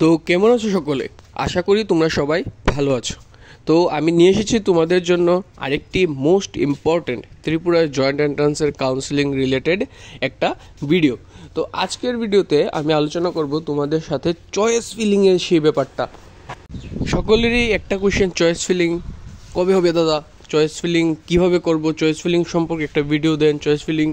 তো কেমন আছো সকলে? আশা করি তোমরা সবাই ভালো আছো। তো আমি নিয়ে এসেছি তোমাদের জন্য আরেকটি মোস্ট ইম্পর্ট্যান্ট ত্রিপুরা জয়েন্ট এন্ট্রান্সের কাউন্সেলিং রিলেটেড একটা ভিডিও। তো আজকের ভিডিওতে আমি আলোচনা করব তোমাদের সাথে চয়েস ফিলিংয়ের সেই ব্যাপারটা। সকলেরই একটা কোয়েশ্চেন, চয়েস ফিলিং কবে হবে দাদা, চয়েস ফিলিং কীভাবে করব, চয়েস ফিলিং সম্পর্কে একটা ভিডিও দেন, চয়েস ফিলিং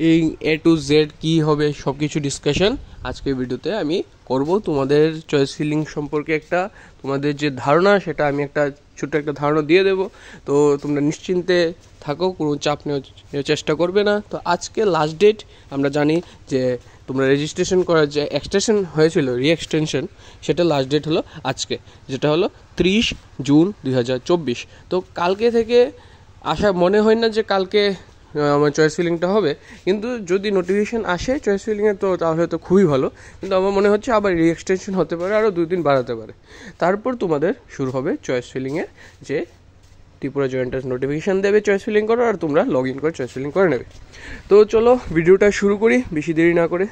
এই A to Z কী হবে সব কিছু ডিসকাশন আজকের ভিডিওতে আমি করব। তোমাদের চয়েস ফিলিং সম্পর্কে একটা তোমাদের যে ধারণা সেটা আমি একটা ছোট্ট একটা ধারণা দিয়ে দেব। তো তোমরা নিশ্চিন্তে থাকো, কোনো চাপ নেওয়ার চেষ্টা করবে না। তো আজকে লাস্ট ডেট আমরা জানি যে তোমরা রেজিস্ট্রেশন করার যে এক্সটেনশন হয়েছিল, রি-এক্সটেনশন, সেটা লাস্ট ডেট হলো আজকে, যেটা হলো 30 জুন 2024। তো কালকে থেকে আশা মনে হয় না যে কালকে আমার চয়েস ফিলিংটা হবে, কিন্তু যদি নোটিফিকেশান আসে চয়েস ফিলিংয়ে তো তাহলে তো খুবই ভালো। কিন্তু আমার মনে হচ্ছে আবার রি-এক্সটেনশন হতে পারে, আরও 2 দিন বাড়াতে পারে। তারপর তোমাদের শুরু হবে চয়েস ফিলিংয়ের যে ত্রিপুরা জয়েন্ট এন্ট্রান্স নোটিফিকেশান দেবে চয়েস ফিলিং করো, আর তোমরা লগ ইন করে চয়েস ফিলিং করে নেবে। তো চলো ভিডিওটা শুরু করি বেশি দেরি না করে।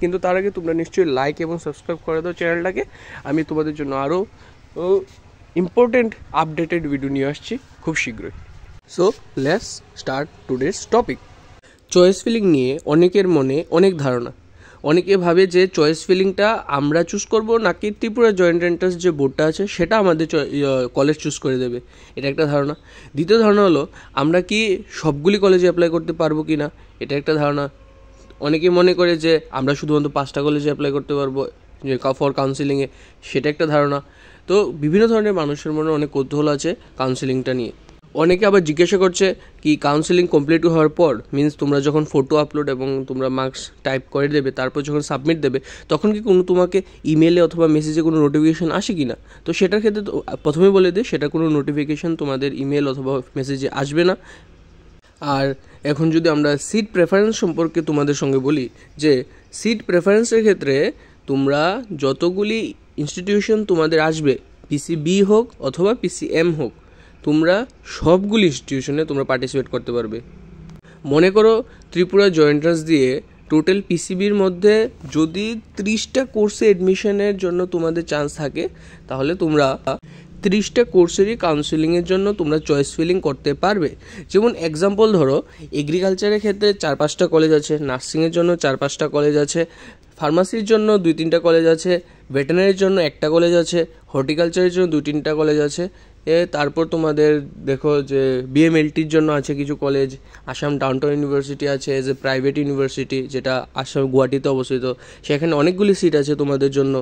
কিন্তু তার আগে তোমরা নিশ্চয়ই লাইক এবং সাবস্ক্রাইব করে দাও চ্যানেলটাকে। আমি তোমাদের জন্য আরও ইম্পর্টেন্ট আপডেটেড ভিডিও নিয়ে আসছি খুব শীঘ্রই। So let's start today's topic. Choice filling নিয়ে অনেকের মনে অনেক ধারণা। অনেকে ভাবে যে চয়েস ফিলিংটা আমরা চুজ করব, নাকি ত্রিপুরা জয়েন্ট এন্ট্রান্স যে বোর্ডটা আছে সেটা আমাদের কলেজ চুজ করে দেবে, এটা একটা ধারণা। দ্বিতীয় ধারণা হলো আমরা কি সবগুলি কলেজে অ্যাপ্লাই করতে পারবো কি না, এটা একটা ধারণা। অনেকে মনে করে যে আমরা শুধুমাত্র 5টা কলেজে অ্যাপ্লাই করতে পারবো যে ফর কাউন্সিলিংয়ে, সেটা একটা ধারণা। তো বিভিন্ন ধরনের মানুষের মনে অনেক কৌতূহল আছে কাউন্সিলিংটা নিয়ে। অনেকে আবার জিজ্ঞাসা করছে কি কাউন্সেলিং কমপ্লিট হওয়ার পর মিন্স তোমরা যখন ফটো আপলোড এবং তোমরা মার্কস টাইপ করে দেবে, তারপর যখন সাবমিট দেবে, তখন কি কোনো তোমাকে ইমেলে অথবা মেসেজে কোনো নোটিফিকেশান আসে কি না। তো সেটার ক্ষেত্রে প্রথমে বলে দিই, সেটা কোনো নোটিফিকেশান তোমাদের ইমেল অথবা মেসেজে আসবে না। আর এখন যদি আমরা সিট প্রেফারেন্স সম্পর্কে তোমাদের সঙ্গে বলি, যে সিট প্রেফারেন্সের ক্ষেত্রে তোমরা যতগুলি ইনস্টিটিউশন তোমাদের আসবে, PCB হোক অথবা PCM হোক, তোমরা সবগুলি ইনস্টিটিউশনে তোমরা পার্টিসিপেট করতে পারবে। মনে করো ত্রিপুরা জয়েন্ট এন্ট্রান্স দিয়ে টোটাল PCBর মধ্যে যদি 30টা কোর্সে অ্যাডমিশনের জন্য তোমাদের চান্স থাকে, তাহলে তোমরা 30টা কোর্সেরই কাউন্সেলিংয়ের জন্য তোমরা চয়েস ফিলিং করতে পারবে। যেমন এক্সাম্পল ধরো, এগ্রিকালচারের ক্ষেত্রে 4-5টা কলেজ আছে, নার্সিংয়ের জন্য 4-5টা কলেজ আছে, ফার্মাসির জন্য 2-3টা কলেজ আছে, ভেটেরিনারির জন্য 1টা কলেজ আছে, হর্টিকালচারের জন্য 2-3টা কলেজ আছে। তারপর তোমাদের দেখো যে BMLTর জন্য আছে কিছু কলেজ, আসাম ডাউনটাউন ইউনিভার্সিটি আছে এজ এ প্রাইভেট ইউনিভার্সিটি, যেটা আসাম গুয়াহাটিতে অবস্থিত, সেখানে অনেকগুলি সিট আছে তোমাদের জন্য।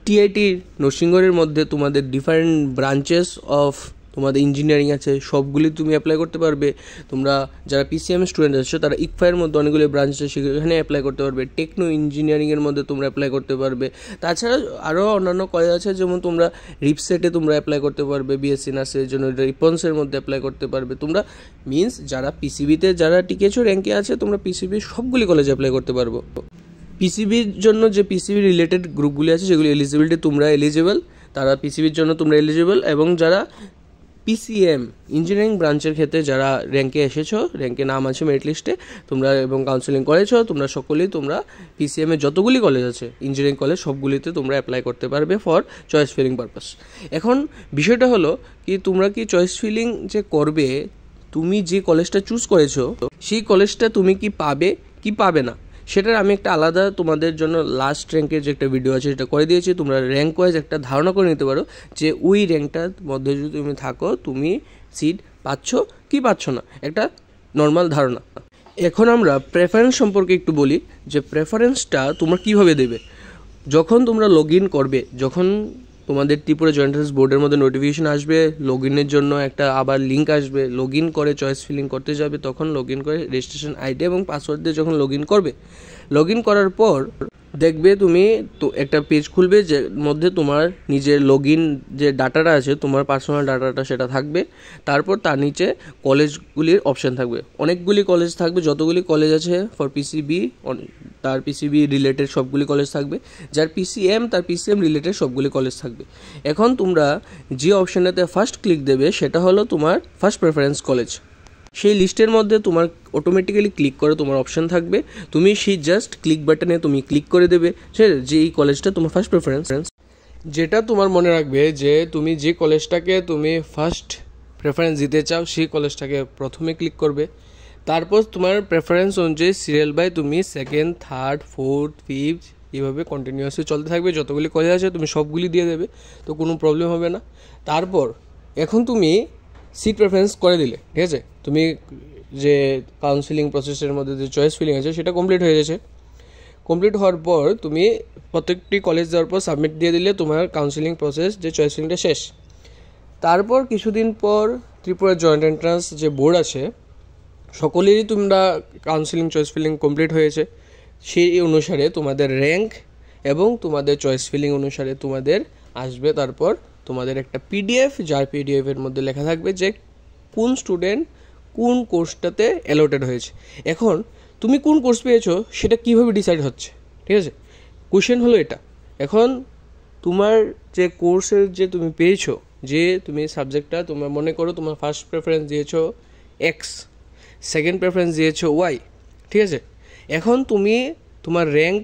TIT নরসিংগড়ের মধ্যে তোমাদের ডিফারেন্ট ব্রাঞ্চেস অফ তোমাদের ইঞ্জিনিয়ারিং আছে, সবগুলি তুমি অ্যাপ্লাই করতে পারবে। তোমরা যারা PCM স্টুডেন্ট আছো তারা ইকফাইয়ের মধ্যে অনেকগুলি ব্রাঞ্চ আছে, সেখানে অ্যাপ্লাই করতে পারবে। টেকনো ইঞ্জিনিয়ারিংয়ের মধ্যে তোমরা অ্যাপ্লাই করতে পারবে। তাছাড়া আরও অন্যান্য কলেজ আছে, যেমন তোমরা রিপসেটে তোমরা অ্যাপ্লাই করতে পারবে, BSc নার্সের জন্য রিপন্সের মধ্যে অ্যাপ্লাই করতে পারবে। তোমরা মিন্স যারা PCBতে যারা টিকেছো র্যাঙ্কে আছে, তোমরা PCB সবগুলি কলেজে অ্যাপ্লাই করতে পারবো। PCBর জন্য যে PCB রিলেটেড গ্রুপগুলি আছে, যেগুলি এলিজিবিলিটি তোমরা এলিজিবল, তারা PCBর জন্য তোমরা এলিজিবল। এবং যারা PCM ইঞ্জিনিয়ারিং ব্রাঞ্চের ক্ষেত্রে যারা র্যাঙ্কে এসেছো, র্যাঙ্কে নাম আছে মেরিট লিস্টে তোমরা এবং কাউন্সেলিং করেছো, তোমরা সকলেই তোমরা PCM-এর যতগুলি কলেজ আছে ইঞ্জিনিয়ারিং কলেজ, সবগুলিতে তোমরা অ্যাপ্লাই করতে পারবে ফর চয়েস ফিলিং পারপাস। এখন বিষয়টা হলো কি, তোমরা কি চয়েস ফিলিং যে করবে, তুমি যে কলেজটা চুজ করেছো সেই কলেজটা তুমি কি পাবে কি পাবে না, সেটার আমি একটা আলাদা তোমাদের জন্য লাস্ট র্যাঙ্কের যে একটা ভিডিও আছে সেটা করে দিয়েছি। তোমরা র্যাঙ্ক ওয়াইজ একটা ধারণা করে নিতে পারো যে ওই র্যাঙ্কটার মধ্যে যদি তুমি থাকো, তুমি সিট পাচ্ছ কি পাচ্ছ না, একটা নর্মাল ধারণা। এখন আমরা প্রেফারেন্স সম্পর্কে একটু বলি, যে প্রেফারেন্সটা তোমরা কীভাবে দেবে। যখন তোমরা লগ ইন করবে, যখন তোমাদের ত্রিপুরা জয়েন্ট এন্ট্রান্স বোর্ডের মধ্যে নোটিফিকেশন আসবে, লগ ইনের জন্য একটা আবার লিঙ্ক আসবে, লগ ইন করে চয়েস ফিলিং করতে যাবে, তখন লগ ইন করে রেজিস্ট্রেশন ID এবং পাসওয়ার্ড দিয়ে যখন লগ ইন করবে, লগ ইন করার পর দেখবে তুমি তো একটা পেজ খুলবে, যে মধ্যে তোমার নিজের লগ ইন যে ডাটাটা আছে, তোমার পার্সোনাল ডাটাটা সেটা থাকবে। তারপর তার নিচে কলেজগুলির অপশান থাকবে, অনেকগুলি কলেজ থাকবে, যতগুলি কলেজ আছে ফর PCB তার PCB রিলেটেড সবগুলি কলেজ থাকবে, যার PCM তার PCM রিলেটেড সবগুলি কলেজ থাকবে। এখন তোমরা যে অপশানটাতে ফার্স্ট ক্লিক দেবে সেটা হলো তোমার ফার্স্ট প্রেফারেন্স কলেজ। সেই লিস্টের মধ্যে তোমার অটোমেটিক্যালি ক্লিক করে তোমার অপশান থাকবে, তুমি সেই জাস্ট ক্লিক বাটনে তুমি ক্লিক করে দেবে যে এই কলেজটা তোমার ফার্স্ট প্রেফারেন্স। যেটা তোমার মনে রাখবে যে তুমি যে কলেজটাকে তুমি ফার্স্ট প্রেফারেন্স দিতে চাও সেই কলেজটাকে প্রথমে ক্লিক করবে, তারপর তোমার প্রেফারেন্স অনুযায়ী সিরিয়াল বাই তুমি সেকেন্ড, থার্ড, ফোর্থ, ফিফথ এইভাবে কন্টিনিউয়াসলি চলতে থাকবে। যতগুলি কলেজ আছে তুমি সবগুলি দিয়ে দেবে, তো কোনো প্রবলেম হবে না। তারপর এখন তুমি সিট প্রেফারেন্স করে দিলে, ঠিক আছে, তুমি যে কাউন্সিলিং প্রসেসের মধ্যে যে চয়েস ফিলিং আছে সেটা কমপ্লিট হয়ে গেছে। কমপ্লিট হওয়ার পর তুমি প্রত্যেকটি কলেজ যাওয়ার পর সাবমিট দিয়ে দিলে তোমার কাউন্সিলিং প্রসেস যে চয়েস ফিলিংটা শেষ। তারপর কিছুদিন পর ত্রিপুরা জয়েন্ট এন্ট্রান্স যে বোর্ড আছে সকলেরই তোমরা কাউন্সিলিং চয়েস ফিলিং কমপ্লিট হয়েছে, সেই অনুসারে তোমাদের র্যাঙ্ক এবং তোমাদের চয়েস ফিলিং অনুসারে তোমাদের আসবে তারপর তোমাদের একটা পিডিএফ, যার পিডিএফের মধ্যে লেখা থাকবে যে কোন স্টুডেন্ট কোন কোর্সটাতে অ্যালোটেড হয়েছে। এখন তুমি কোন কোর্স পেয়েছো সেটা কীভাবে ডিসাইড হচ্ছে, ঠিক আছে, কোশ্চেন হলো এটা। এখন তোমার যে কোর্সের যে তুমি পেয়েছো, যে তুমি সাবজেক্টটা তোমার মনে করো তোমার ফার্স্ট প্রেফারেন্স দিয়েছো এক্স, সেকেন্ড প্রেফারেন্স দিয়েছো ওয়াই, ঠিক আছে। এখন তুমি তোমার র্যাঙ্ক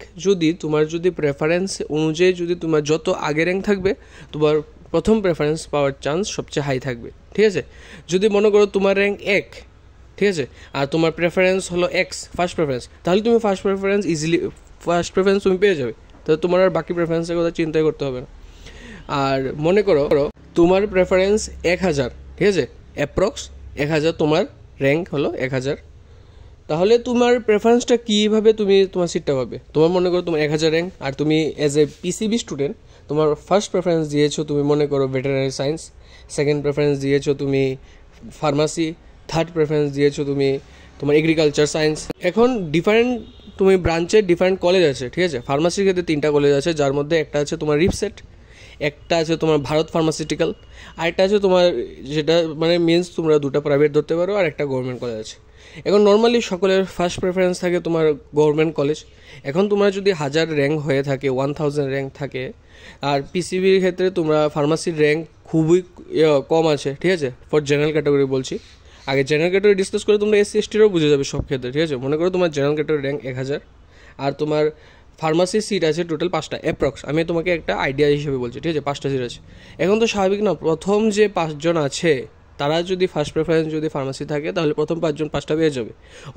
তোমার যদি প্রেফারেন্স অনুযায়ী যদি তোমার যত আগে র্যাঙ্ক থাকবে তোমার প্রথম প্রেফারেন্স পাওয়ার চান্স সবচেয়ে হাই থাকবে, ঠিক আছে। যদি মনে করো তোমার র্যাঙ্ক এক, ঠিক আছে, আর তোমার প্রেফারেন্স হলো এক্স ফার্স্ট প্রেফারেন্স, তাহলে তুমি ফার্স্ট প্রেফারেন্স তুমি পেয়ে যাবে, তো তোমার আর বাকি প্রেফারেন্সের কথা চিন্তাই করতে হবে না। আর মনে করো তোমার প্রেফারেন্স 1000, ঠিক আছে, অ্যাপ্রক্স 1000, তোমার র্যাঙ্ক হলো 1000, তাহলে তোমার প্রেফারেন্সটা কীভাবে তুমি তোমার সিটটা পাবে। তোমার মনে করো তোমার 1000 র্যাঙ্ক, আর তুমি অ্যাজ এ পিসিবি স্টুডেন্ট তোমার ফার্স্ট প্রেফারেন্স দিয়েছো তুমি মনে করো ভেটেরিনারি সায়েন্স, সেকেন্ড প্রেফারেন্স দিয়েছো তুমি ফার্মাসি, থার্ড প্রেফারেন্স দিয়েছো তুমি তোমার এগ্রিকালচার সায়েন্স। এখন ডিফারেন্ট তুমি ব্রাঞ্চের ডিফারেন্ট কলেজ আছে, ঠিক আছে। ফার্মাসির ক্ষেত্রে 3টা কলেজ আছে, যার মধ্যে একটা আছে তোমার রিপসেট, একটা আছে তোমার ভারত ফার্মাসিউটিক্যাল, আর একটা আছে তোমার যেটা মানে মিনস তোমরা 2টা প্রাইভেট ধরতে পারো, আর একটা গভর্নমেন্ট কলেজ আছে। এখন নর্মালি সকলের ফার্স্ট প্রেফারেন্স থাকে তোমার গভর্নমেন্ট কলেজ। এখন তোমার যদি 1000 র্যাঙ্ক হয়ে থাকে, 1000 র্যাঙ্ক থাকে, আর পিসিবির ক্ষেত্রে তোমরা ফার্মাসির র্যাঙ্ক খুবই কম আছে, ঠিক আছে, ফর জেনারেল ক্যাটাগরি বলছি। আগে জেনারেল ক্যাটাগরি ডিসকাস করে তোমরা এসসি এসটিরও বুঝে যাবে সব ক্ষেত্রে, ঠিক আছে। মনে করো তোমার জেনারেল ক্যাটাগরি র্যাঙ্ক 1000, আর তোমার ফার্মাসির সিট আছে টোটাল 5টা অ্যাপ্রক্স, আমি তোমাকে একটা আইডিয়া হিসেবে বলছি, ঠিক আছে, 5টা সিট আছে। এখন তো স্বাভাবিক না, প্রথম যে 5 জন আছে তারা যদি ফার্স্ট প্রেফারেন্স যদি ফার্মাসি থাকে তাহলে প্রথম 5 জন 5টা পেয়ে যাবে।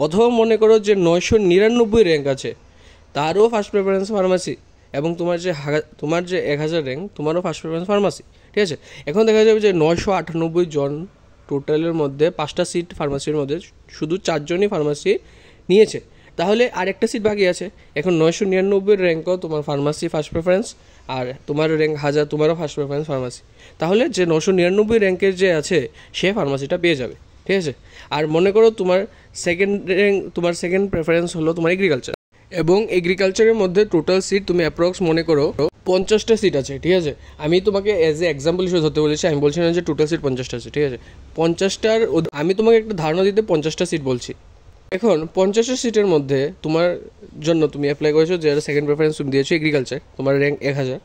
অথবা মনে করো যে 999 র্যাঙ্ক আছে তারও ফার্স্ট প্রেফারেন্স ফার্মাসি, এবং তোমার যে 1000 র্যাঙ্ক তোমারও ফার্স্ট প্রেফারেন্স ফার্মাসি, ঠিক আছে। এখন দেখা যাবে যে 998 জন টোটালের মধ্যে 5টা সিট ফার্মাসির মধ্যে শুধু 4 জনই ফার্মাসি নিয়েছে, তাহলে আরেকটা সিট বাকি আছে। এখন 999 র্যাঙ্কও তোমার ফার্মাসি ফার্স্ট প্রেফারেন্স, আর তোমার র্যাঙ্ক 1000 তোমারও ফার্স্ট প্রেফারেন্স ফার্মাসি, তাহলে যে 999 র্যাঙ্কের যে আছে সে ফার্মাসিটা পেয়ে যাবে, ঠিক আছে। আর মনে করো তোমার সেকেন্ড প্রেফারেন্স হলো তোমার এগ্রিকালচার, এবং এগ্রিকালচারের মধ্যে টোটাল সিট তুমি অ্যাপ্রক্স মনে করো 50টা সিট আছে, ঠিক আছে। আমি তোমাকে অ্যাজ এ এক্সাম্পল হিসেবে ধরতে বলেছি, আমি বলছি না যে টোটাল সিট 50টা আছে, ঠিক আছে। 50টার আমি তোমাকে একটা ধারণা দিতে 50টা সিট বলছি। এখন 50টা সিটের মধ্যে তোমার জন্য তুমি অ্যাপ্লাই করেছো, যেটা সেকেন্ড প্রেফারেন্স তুমি দিয়েছো এগ্রিকালচার, তোমার র্যাঙ্ক 1000।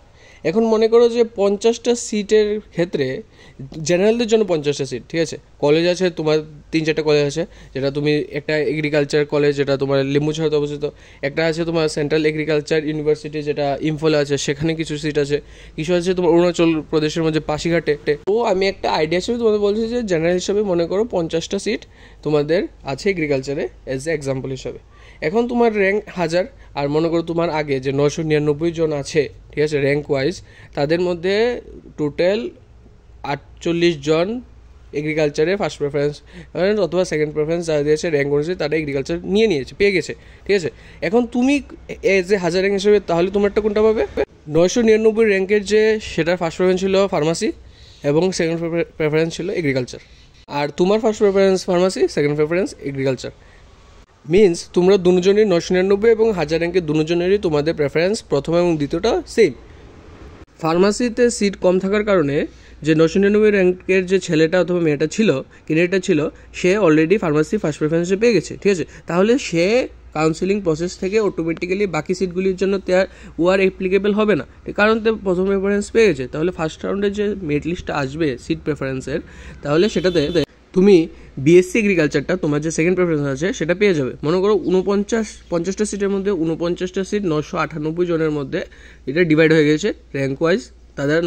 এখন মনে করো যে 50টা সিটের ক্ষেত্রে জেনারেলদের জন্য 50টা সিট, ঠিক আছে। কলেজ আছে তোমার 3-4টা কলেজ আছে, যেটা তুমি একটা এগ্রিকালচার কলেজ যেটা তোমার লিম্বুছড়াতে অবস্থিত, একটা আছে তোমার সেন্ট্রাল এগ্রিকালচার ইউনিভার্সিটি যেটা ইম্ফলে আছে, সেখানে কিছু সিট আছে, কিছু আছে তোমার অরুণাচল প্রদেশের মধ্যে পাশিঘাটে। তো আমি একটা আইডিয়া হিসেবে তোমাদের বলছি যে জেনারেল হিসাবে মনে করো 50টা সিট তোমাদের আছে এগ্রিকালচারে অ্যাজ এ এক্সাম্পল হিসাবে। এখন তোমার র্যাঙ্ক 1000, আর মনে করো তোমার আগে যে 999 জন আছে, ঠিক আছে, র্যাঙ্ক ওয়াইজ, তাদের মধ্যে টোটাল 48 জন এগ্রিকালচারে ফার্স্ট প্রেফারেন্স অথবা সেকেন্ড প্রেফারেন্স যারা দিয়েছে র্যাঙ্ক অনুযায়ী তারা এগ্রিকালচার পেয়ে গেছে, ঠিক আছে। এখন তুমি এজ এ 1000 র্যাঙ্ক হিসেবে তাহলে তোমারটা কোনটা পাবে? 999 র্যাঙ্কের যে সেটার ফার্স্ট প্রেফারেন্স ছিল ফার্মাসি এবং সেকেন্ড প্রেফারেন্স ছিল এগ্রিকালচার, আর তোমার first preference pharmacy, second preference agriculture. Means তোমরা দুজনেরই 999 এবং 1000 র্যাঙ্কের দুজনেরই তোমাদের প্রেফারেন্স প্রথম এবং দ্বিতীয়টা সেম। ফার্মাসিতে সিট কম থাকার কারণে যে 999 র্যাঙ্কের যে ছেলেটা অথবা মেয়েটা ছিল, ক্যান্ডিডেটটা ছিল, সে অলরেডি ফার্মাসি ফার্স্ট প্রেফারেন্সে পেয়ে গেছে, ঠিক আছে। তাহলে সে কাউন্সিলিং প্রসেস থেকে অটোমেটিক্যালি বাকি সিটগুলির জন্য ও আর অ্যাপ্লিকেবল হবে না, কারণ প্রথম প্রেফারেন্স পেয়ে গেছে। তাহলে ফার্স্ট রাউন্ডে যে মেরিট লিস্টটা আসবে সিট প্রেফারেন্সের, তাহলে সেটাতে তুমি বিএসসি এগ্রিকালচারটা তোমার যে সেকেন্ড প্রেফারেন্স আছে সেটা পেয়ে যাবে। মনে করো 50টা সিটের মধ্যে 49টা সিট 998 জনের মধ্যে এটা ডিভাইড হয়ে গেছে র্যাঙ্ক ওয়াইজ, তাদের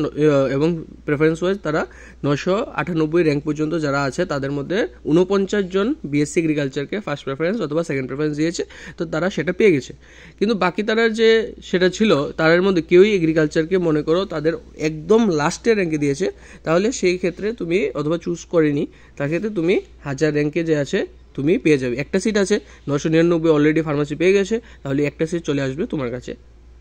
এবং প্রেফারেন্স ওয়াইজ তারা 998 র্যাঙ্ক পর্যন্ত যারা আছে তাদের মধ্যে 49 জন বিএসসি এগ্রিকালচারকে ফার্স্ট প্রেফারেন্স অথবা সেকেন্ড প্রেফারেন্স দিয়েছে, তো তারা সেটা পেয়ে গেছে। কিন্তু বাকি তারা যে সেটা ছিল তাদের মধ্যে কেউই এগ্রিকালচারকে মনে করো তাদের একদম লাস্টের র্যাঙ্কে দিয়েছে, তাহলে সেই ক্ষেত্রে তুমি অথবা চুজ করেনি, তার ক্ষেত্রে তুমি 1000 র্যাঙ্কে যে আছে তুমি পেয়ে যাবে। একটা সিট আছে, 999 অলরেডি ফার্মাসি পেয়ে গেছে, তাহলে একটা সিট চলে আসবে তোমার কাছে,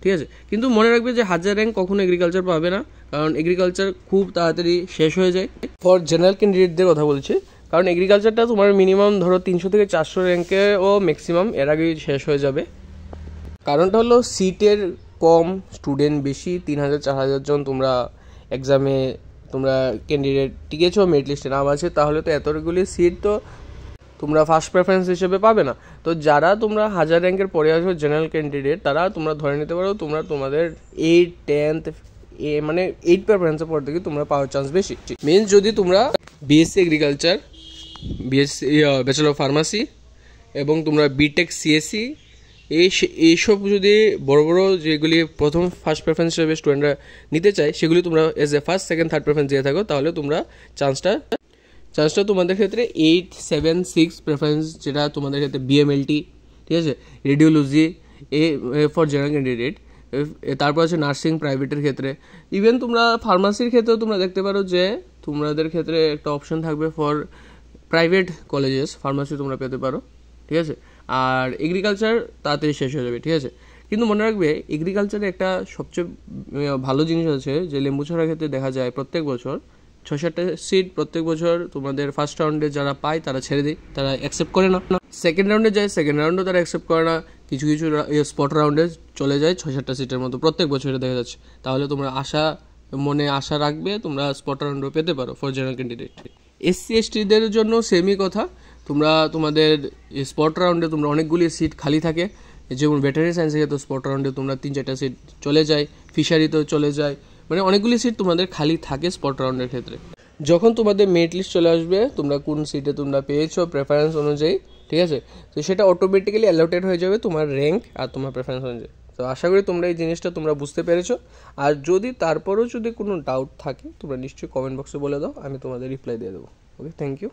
ঠিক আছে। কিন্তু মনে রাখবে যে 1000 র্যাঙ্ক কখনো এগ্রিকালচার পাবে না, কারণ এগ্রিকালচার খুব তাড়াতাড়ি শেষ হয়ে যায়। ফর জেনারেল ক্যান্ডিডেটদের কথা বলছি, কারণ এগ্রিকালচারটা তোমার মিনিমাম ধরো 300 থেকে 400 র্যাঙ্কে ও ম্যাক্সিমাম এর আগেই শেষ হয়ে যাবে। কারণটা হলো সিটের কম, স্টুডেন্ট বেশি, 3000-4000 জন তোমরা এক্সামে তোমরা ক্যান্ডিডেট টিকেছো, মেরিট লিস্টে নাম আছে, তাহলে তো এতগুলি সিট তো তোমরা ফার্স্ট প্রেফারেন্স হিসেবে পাবে না। তো যারা তোমরা 1000 র্যাঙ্কের পরে আসো জেনারেল ক্যান্ডিডেট, তারা তোমরা ধরে নিতে পারো তোমরা তোমাদের 8, 10th মানে 8 প্রেফারেন্সের পর থেকে তোমরা পাওয়ার চান্স বেশি। মিনস যদি তোমরা BSc agriculture, BSc bachelor of pharmacy এবং তোমরা বিটেক সিএসসি এইসব যদি বড় বড় যেগুলি প্রথম ফার্স্ট প্রেফারেন্স হিসেবে স্টুডেন্টরা নিতে চায় সেগুলি তোমরা as a first, second, third preference দিয়ে থাকো, তাহলে তোমরা চান্সটা তোমাদের ক্ষেত্রে 8, 7, 6 প্রেফারেন্স, যেটা তোমাদের ক্ষেত্রে বিএমএলটি, ঠিক আছে, রেডিওলজি ফর জেনারেল ক্যান্ডিডেট, তারপর আছে নার্সিং প্রাইভেটের ক্ষেত্রে, ইভেন তোমরা ফার্মাসির ক্ষেত্রেও তোমরা দেখতে পারো যে তোমাদের ক্ষেত্রে একটা অপশন থাকবে ফর প্রাইভেট কলেজেস, ফার্মাসি তোমরা পেতে পারো, ঠিক আছে। আর এগ্রিকালচার তাড়াতাড়ি শেষ হয়ে যাবে, ঠিক আছে। কিন্তু মনে রাখবে এগ্রিকালচারে একটা সবচেয়ে ভালো জিনিস আছে যে লেম্বুছড়ার ক্ষেত্রে দেখা যায় প্রত্যেক বছর 6-7টা সিট প্রত্যেক বছর তোমাদের ফার্স্ট রাউন্ডে যারা পায় তারা ছেড়ে দেয়, তারা অ্যাকসেপ্ট করে না। সেকেন্ড রাউন্ডে যায়, সেকেন্ড রাউন্ডেও তারা অ্যাকসেপ্ট করে না, কিছু কিছু স্পট রাউন্ডে চলে যায় 6-7টা সিটের মতো প্রত্যেক বছরে দেখা যাচ্ছে। তাহলে তোমরা মনে আশা রাখবে তোমরা স্পট রাউন্ডও পেতে পারো ফর জেনারেল ক্যান্ডিডেট। এসসি এসটিদের জন্য সেমই কথা, তোমরা তোমাদের স্পট রাউন্ডে তোমরা অনেকগুলি সিট খালি থাকে, যেমন ভেটেরিনারি সায়েন্সের ক্ষেত্রে স্পট রাউন্ডে তোমরা 3-4টা সিট চলে যায়, ফিশারিতেও চলে যায়, মানে অনেকগুলি সিট তোমাদের খালি থাকে স্পট রাউন্ডের ক্ষেত্রে। যখন তোমাদের মেরিট লিস্ট চলে আসবে তোমরা কোন সিটে তোমরা পেয়েছো প্রেফারেন্স অনুযায়ী, ঠিক আছে, তো সেটা অটোমেটিক্যালি অ্যালোটেড হয়ে যাবে তোমার র্যাঙ্ক আর তোমার প্রেফারেন্স অনুযায়ী। তো আশা করি তোমরা এই জিনিসটা তোমরা বুঝতে পেরেছো। আর যদি তারপরেও যদি কোনো ডাউট থাকে তোমরা নিশ্চয়ই কমেন্ট বক্সে বলে দাও, আমি তোমাদের রিপ্লাই দিয়ে দেবো। ওকে, থ্যাংক ইউ।